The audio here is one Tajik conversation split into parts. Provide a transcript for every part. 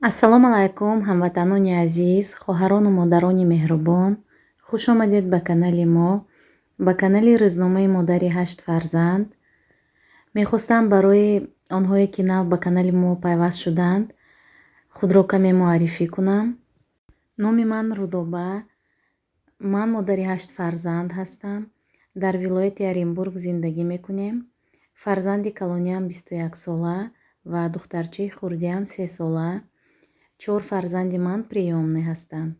Ассалому алайкум, ҳамватанони азиз, хоҳарону модарони меҳрубон. Хуш омадед ба канали мо, ба канали рӯзномаи модари 8 фарзанд. Мехостам барои онҳое ки нав ба канали мо пайваст шуданд, худро каме муаррифӣ кунам. Номи ман Рудоба. Ман модари 8 фарзанд ҳастам. Дар вилояти Оренбург зиндагӣ мекунем. Фарзанди калониам 21 сола ва духтарчаи хурдиам 3 сола. 4 фарзанди ман приёмӣ ҳастанд.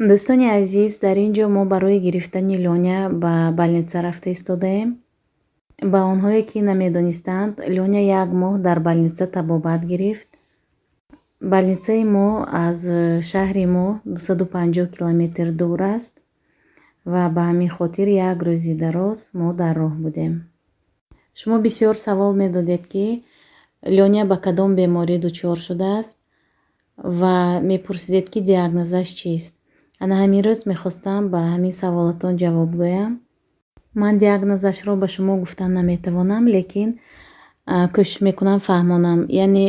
Дӯстони азиз, дар ин ҷо мо барои гирифтани Лёня ба балница рафта истодаем. Ба онҳое ки намедонистанд, Лёня 1 моҳ дар балница табобат гирифт. Балницаи мо аз шаҳри мо 250 километр дур аст ва ба ҳамин хотир 1 рӯзи дароз мо дар роҳ будем. Шумо бисёр савол медодед ки Лёня ба кадом беморӣ дучор шудааст ва мепурсидед ки диагнозаш чист. Ана ҳамин рӯз мехостам ба ҳамин саволатон ҷавоб гӯям. Ман диагнозашро ба шумо гуфтан наметавонам, лекин кӯшиш мекунам фаҳмонам. Яъне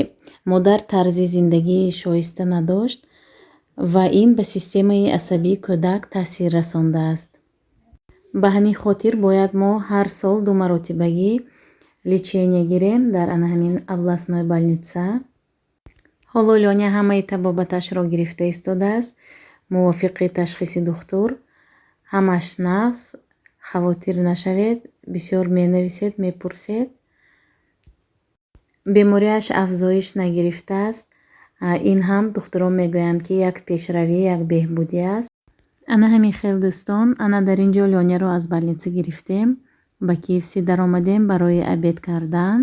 модар тарзи зиндагии шоиста надошт ва ин ба системаи асабии кӯдак таъсир расондааст. Ба ҳамин хотир бояд мо ҳар сол 2 маротибагӣ лечение гирем дар ана ҳамин областной больница. ҳоло Лёня ҳамаи табобаташро гирифта истодааст мувофиқи ташхиси духтур. Ҳамаш нағз. Хавотир нашавед, бисёр менависед, мепурсед. Бемориаш афзоиш нагирифтааст. Ин ҳам духтурон мегӯянд ки як пешравӣ, як беҳбудӣ аст. Ана ҳамин хел дӯстон, ана дар ин ҷо Лёняро аз балница гирифтем, ба KFC даромадем барои обед кардан.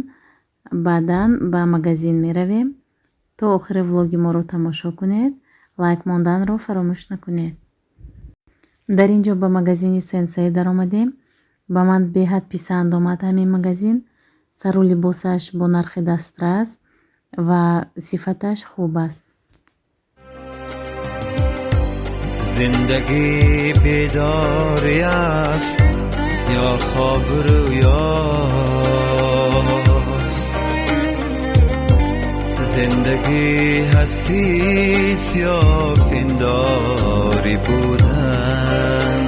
Баъдан ба магазин меравем. То охири влоги моро тамошо кунед. Лайк монданро фаромӯш накунед. Дар ин ҷо ба магазини Сенсей даромадем. Ба ман беҳад писанд омад ҳамин магазин. Сару либосаш бо нархи дастрас ва сифаташ хуб аст. زندگی بیداری است یا خواب رویاست زندگی هستی یا پنداری بودن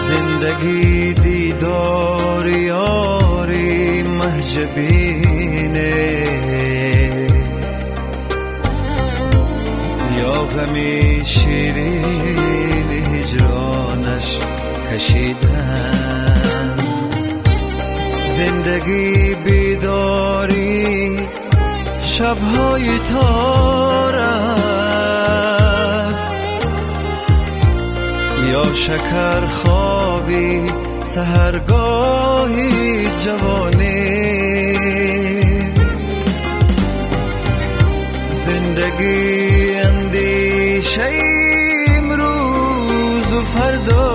زندگی دیدار یاری محجبینه یا غمی شیرین هجرانش کشیدن زندگی بیداری شبهای تار است یا شکر خوابی سحرگاهی جوانی زندگی اندیشه امروز و فردا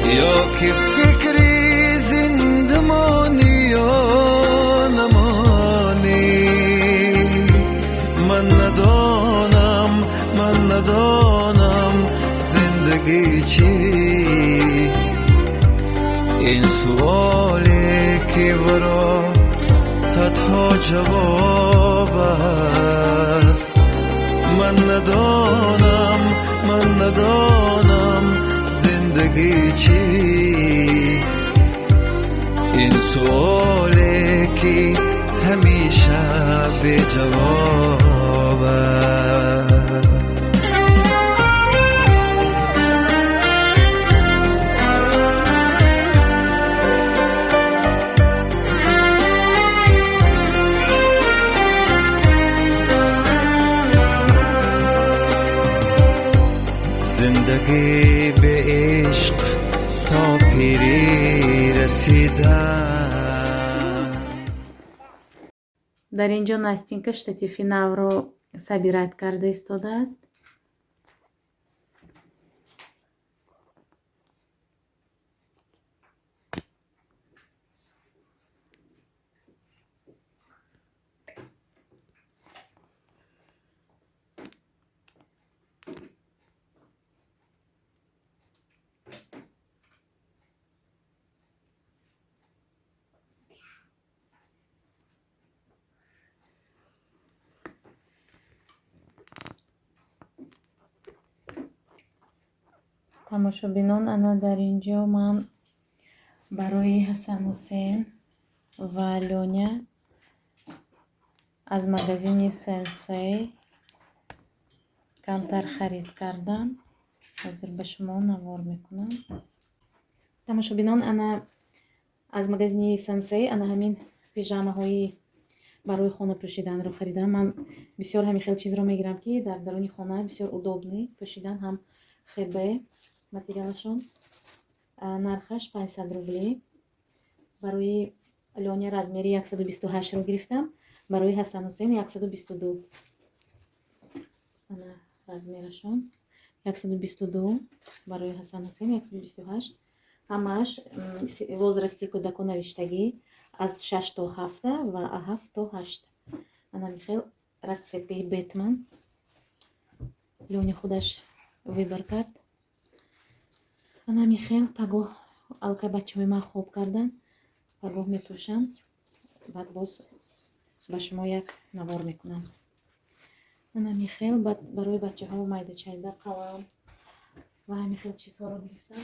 یا که فکری زندمانی یا نمانی من ندانم زندگی چیست این سوالی که برا صدها جواب است من ندانم زندگی چیست این سوالی که همیشه بی جواب است زندگی به عشق تا پیری رسیدن. дар ин ҷо Настинка штатифи навро сабират карда истодааст. тамошобинон, ана дар ин ҷо ман барои Ҳасан Ҳусейн ва Лёня аз магазини Сенсей камтар харид кардам. ҳозир ба шумо навор мекунам. Тамошобинон, ана аз магазини Сенсей ана ҳамин пижамаҳои барои хона пӯшиданро харидам. Ман бисёр ҳамин хел чизро мегирам, ки дар даруни хона бисёр удобный пӯшидан, ҳам хебе материалашон. Нархаш 500 рублӣ. Барои Лёня размери 128ро гирифтам, барои Ҳасан Ҳусейн 122. ана размерашон 122, барои Ҳасан Ҳусейн 128. ҳамааш возрасти кӯдако навиштагӣ аз 6 то 7 ва 7 то 8. ана михел расцветии Бэтмен. Лёня худаш выбор кард. ана михел пагоҳ алка бачаҳои ман хоб кардан, пагоҳ мепӯшам. баъд боз ба шумо як навор мекунам. ана михел барои бачаҳо майдачайда қалам ва ҳамин хел чизҳоро гирифтам.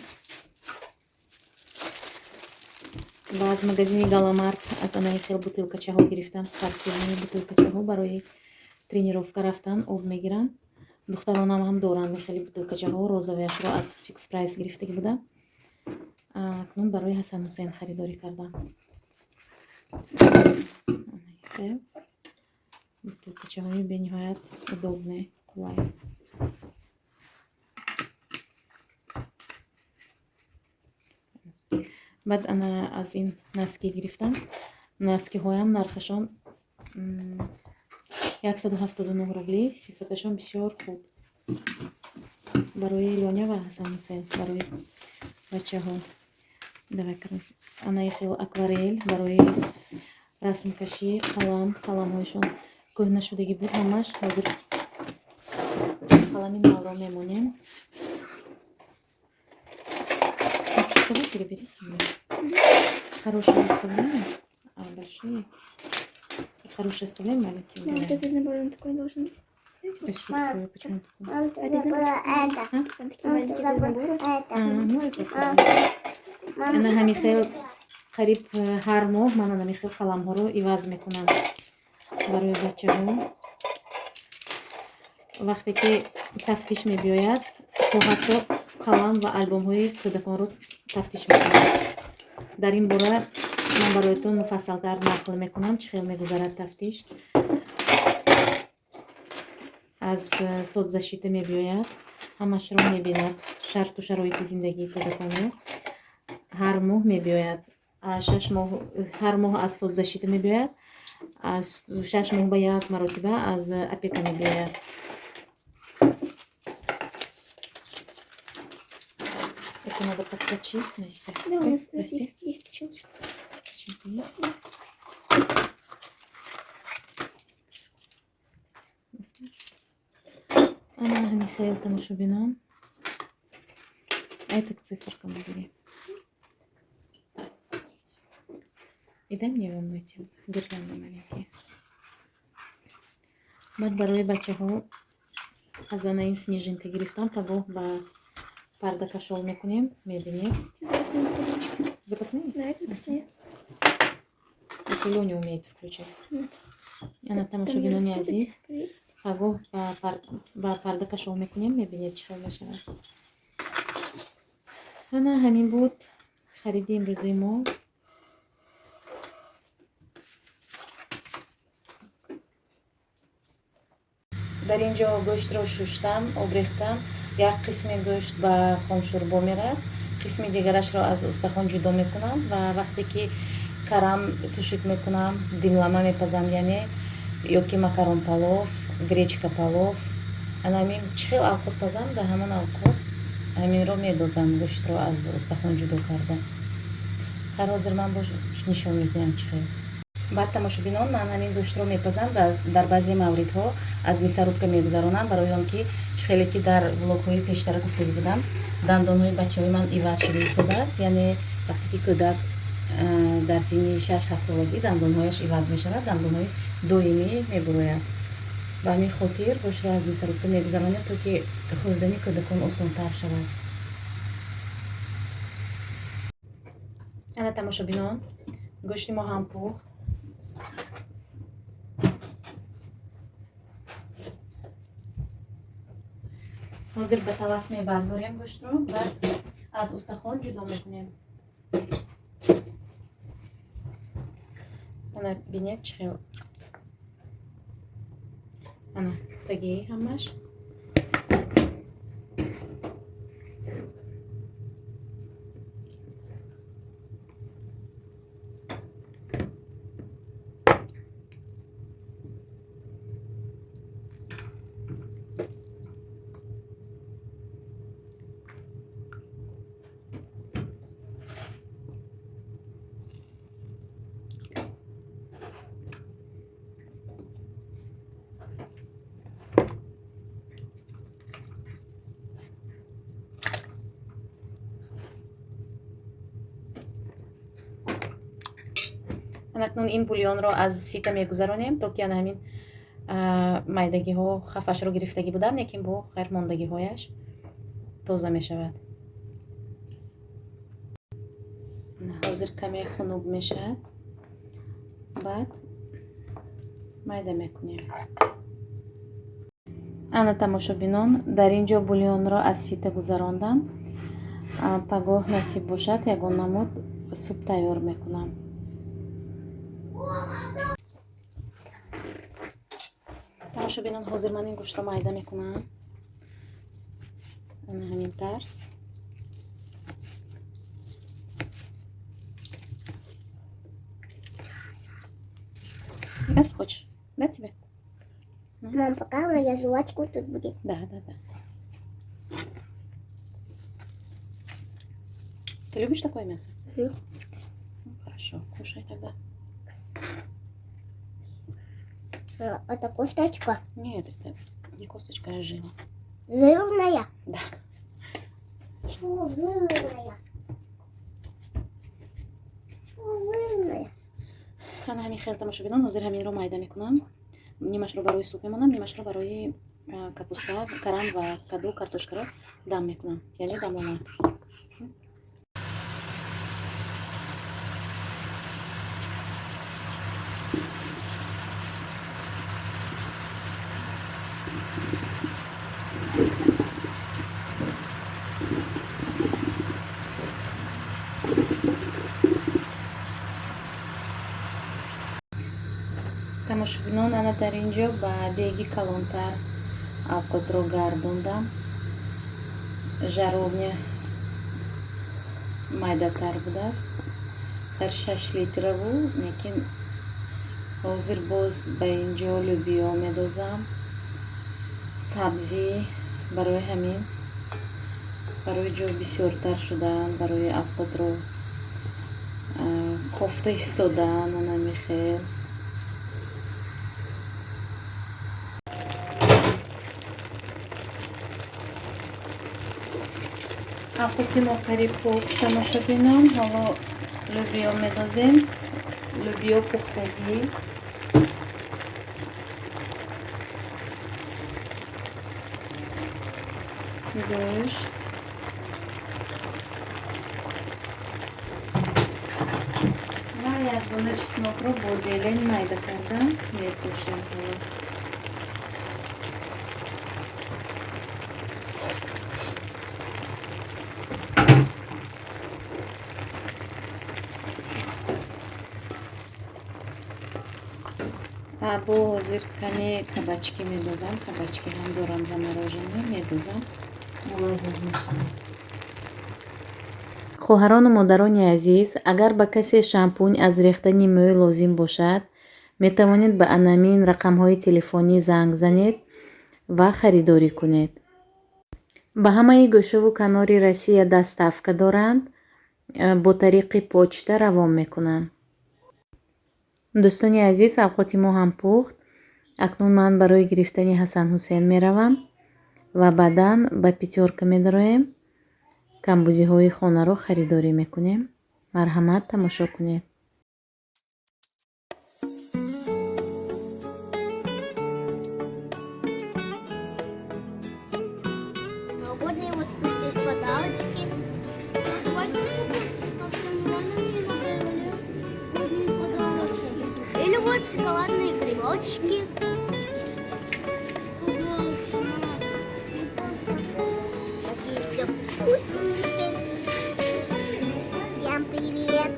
ва аз магазини Галамарт аз анаи хел бутилкачаҳо гирифтам. Спортивни бутилкачаҳо барои тренировка рафтан об мегиранд. духтаронам ҳам доранд михели бутилкачаҳо. розовиашро аз фикс прайс гирифтагӣ будам. акнун барои Ҳасан Ҳусейн харидорӣ кардам. бутилкачаҳои бениҳоят удобне, қулай. баъд ана аз ин наски гирифтам. наскиҳоям нархашон 179 рублӣ. сифаташон бисёр хуб. барои Лёня ва Ҳасан Ҳусейн, барои бачаҳо. анаи хел акварел барои расмкашӣ, қаламҳоишон кӯҳна шудагӣ буд. ҳамаш ҳозир қалами навро мемонем. Хорошие оставляем, а большие хорошие оставляем, маленькие. Мам, вот здесь набор, он такой должен быть. Это что такое? Почему такое? А ты знаешь, там такие маленькие дезаборы. Ну это оставляем. Ана ҳамихел қариб ҳар моҳ ман ана ҳамихел қаламҳоро иваз мекунам барои бачаҳо. вақте ки тафтиш мебиёяд, то ҳатто қалам ва албомҳои кӯдаконро тафтиш мекунам. дар ин бора ман бароятон муфассалтар нақл мекунам чӣ хел мегузарад тафтиш. аз соцзащита мебиёяд, ҳамашро мебинад, шарту шароити зиндагии кӯдаконро. ҳар моҳ мебиёяд, ҳар моҳ аз соцзащита мебиёяд, аз 6 моҳ ба як маротиба аз опека мебиёяд. Это надо подточить, Настя. Да, у нас есть тычинки. Тычинка есть? Ана ҳамихел тамошобинон. Это к циферкам бери. И дай мне вам эти вот гирлянды маленькие. баъд барои бачаҳо аз анаин снежинка гирифтам. пагоҳ ба парда кашол мекунем, мебинем. Запасные? Да, это запасные. Это Лёня умеет включать. Ана тамошобинони азиз, пагоҳ ба парда кашол мекунем, мебинед чӣ хел мешавад. ана ҳамин буд хариди имрӯзаи мо. дар ин ҷо гӯштро шуштам, обрехтам. як қисми гӯшт ба хоншӯрбо мерад, қисми дигарашро аз устахон ҷудо мекунам ва вақте ки карам тушик мекунам, димлама мепазам, яъне ё ки макарон палов, гречка палов. ана ҳамин чӣ хел алқот пазам, дар ҳамон алқот ҳаминро медозам, гӯштро аз устахон ҷудо карда. ҳар ҳозир ман нишон медиҳам чӣ хел. баъд тамошобинон, ман ҳамин гӯштро мепазам, дар баъзе мавридҳо аз мисарубка мегузаронам, барои он ки чӣ хеле ки дар влогҳои пештара гуфтагӣ будам, дандонҳои бачаҳои ман иваз шуда истодааст. яъне вақте ки кӯдак дар синни 6-7 солагӣ дандонҳояш иваз мешавад, дандонҳои доимӣ мебурояд. ба ҳамин хотир гӯштро аз мисарубка мегузаронем, то ки хӯрдани кӯдакон осонтар шавад. ана тамошобинон, гӯшти мо ҳам пухт. ҳозир ба талақ мебардорем гӯштро, баъд аз устахон ҷудо мекунем. ана бинед чӣ хел ана пухтагии ҳамаш. акнун ин бульёнро аз сита мегузаронем, то ки ана ҳамин майдагиҳо хафашро гирифтагӣ буданд, лекин бо хайрмондагиҳояш тоза мешавад. ҳозир каме хунук мешавад, баъд майда мекунем. ана тамошобинон, дар ин ҷо бульёнро аз сита гузарондам. пагоҳ насиб бошад, ягон намуд суп тайёр мекунам. тамошобинон, ҳозир ман ин гӯштро майда мекунам. ана ҳамин тарз. Если хочешь, да, тебе? Мам, пока моя жвачка тут будет. Да. Ты любишь такое мясо? Ну, Хорошо, кушай тогда. это косточка. Нет, это не косточка, а жила. Жирная. Да. Фу, жирная. Фу, жирная. ана ҳамин хел тамошобинон, ҳозир ҳаминро майда мекунам. нимашро барои суп мемонам, нимашро барои капуста, карам ва каду, картошкаро дам мекунам, яъне дамона. тамошобинон, ана дар ин ҷо ба деги калонтар авқотро гардондам. жаровня майдатар будааст. дар 6 литра буд, лекин ҳозир боз ба ин ҷо лӯбиё медозам, сабзӣ, барои ҳамин барои ҷо бисёртар шудаанд, барои авқотро кофта истодаанд. ана мехел авқоти мо қариб пухт. тамошобинон, ҳоло лӯбиё медозем. лӯбиё пухтагӣ. гӯшт. ва як дона чеснокро бо зелен майда кардам мепошем. ҳоло бо ҳозир каме кабачки медозам. кабачки ҳам дорам заморожене, медозам. мулозим мешавад. хоҳарону модарони азиз, агар ба касе шампунь аз рехтани мӯй лозим бошад, метавонед ба анамин рақамҳои телефонӣ занг занед ва харидорӣ кунед. ба ҳамаи гӯшаву канори Россия доставка доранд, бо тариқи почта равон мекунанд. дӯстони азиз, авқоти мо ҳам пухт. акнун ман барои гирифтани Ҳасан Ҳусейн меравам ва баъдан ба пятёрка медароем. камбудиҳои хонаро харидорӣ мекунем. марҳамат, тамошо кунед. Новогодние вот пустые подарочки. Давайте купим. цветочки. Какие все вкусненькие. Всем привет.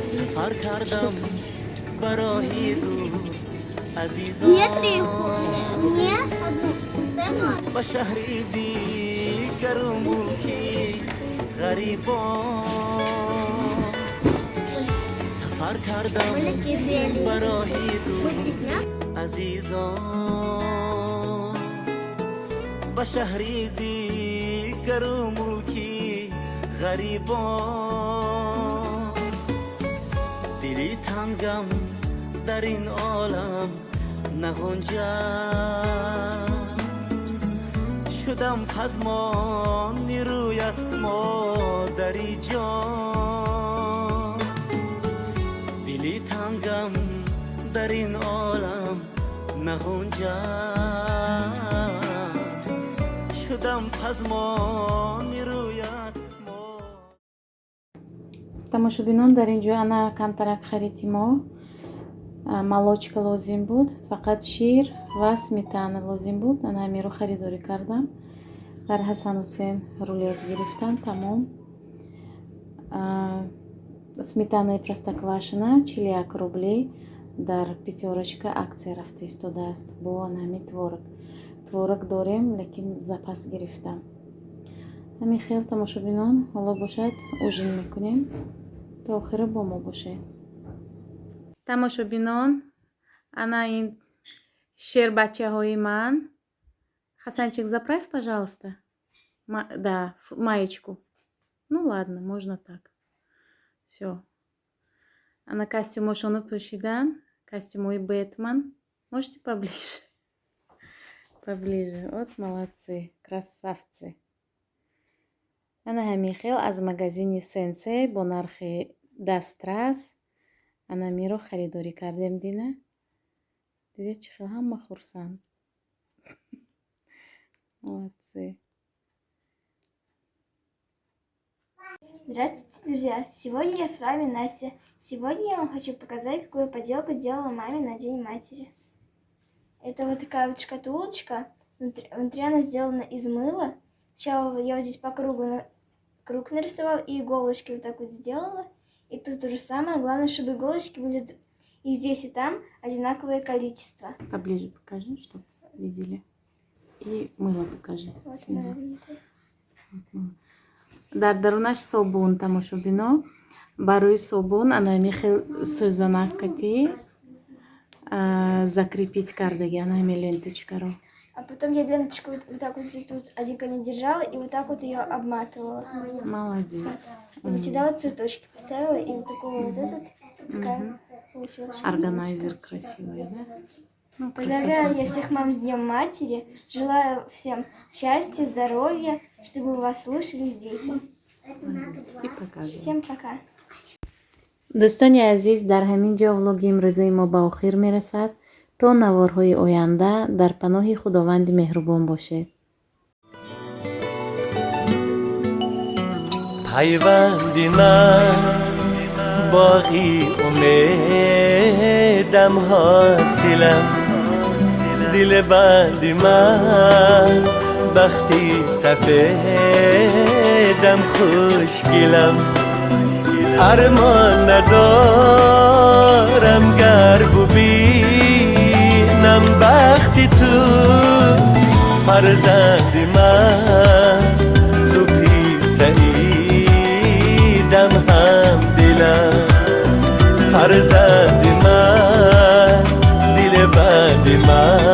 سفر کردم برای دور عزیزان Нет, нет, одну. با شهری دیگر و ملکی غریبان سفر کردم برای دور عزیزان با شهری دیگر و ملکی غریبان دلی تنگم در این عالم نگنجد شدم پزمانی رویت مادری جان دلی تنگم در این عالم نگنجد شدم پزمانی رویت тамошобинон дар ин ҷо ана камтарак хариди мо молочка лозим буд, фақат шир ва сметана лозим буд. ана ҳамеро харидорӣ кардам. дар Ҳасан Ҳусейн рулет гирифтам. Тамом. Сметанаи простоквашино 41 рублӣ дар пятёрочка аксия рафта истодааст бо ҳамин творог. Творог дорем, лекин запас гирифтам. ҳамин хел тамошобинон, ҳоло бошад ужин мекунем. то охира бо мо бошед. тамошобинон, ана ин шербачаҳои ман. Хасанчик, заправь, пожалуйста. Да, маечку. Ну ладно, можно так. Всё. Ана костюмошону пӯшидан. Костюмои Бэтмен. Можете поближе? Поближе. Вот молодцы, красавцы. ана ҳамин хел аз магазини Сенсей бо нархи дастрас ана миро харидорӣ кардем. дина дидед чӣ хел ҳама хурсанд. Молодцы. Здравствуйте, друзья! Сегодня я с вами Настя. Сегодня я вам хочу показать, какую поделку сделала маме на День матери. Это вот такая вот шкатулочка. Внутри она сделана из мыла. Сначала я вот здесь по кругу круг нарисовала и иголочки вот так вот сделала. И тут то же самое. Главное, чтобы иголочки были и здесь, и там одинаковое количество. Поближе покажи, чтобы видели. И мыло покажи. Вот, снизу. наверное, дар дарунаш собун тамошобино. Бар рӯи собун ана ҳамин хел сӯзанакати закрепить кардаги ана ҳамин ленточкаро. А потом я ленточку вот так вот здесь вот один конец держала и вот так вот ее обматывала. Молодец. И вот сюда вот цветочки поставила, и вот такой вот этот, такая получилась. Органайзер красивый, да? Ну, Поздравляю я всех мам с Днем Матери. Желаю всем счастья, здоровья, чтобы вас слушались дети. И покажем. Всем пока. дӯстони азиз, дар ҳамин ҷо влоги имрӯзаи мо ба охир мерасад. то наворҳои оянда дар паноҳи худованди меҳрубон бошед. پیوندی من باقی امیدم حاصلم دل بندی من بختی سفیدم خوشگلم ارمان ندارم گر ببینم بختی تو فرزندی من صبحی سعیدم هم دلم فرزندی من دل بندی من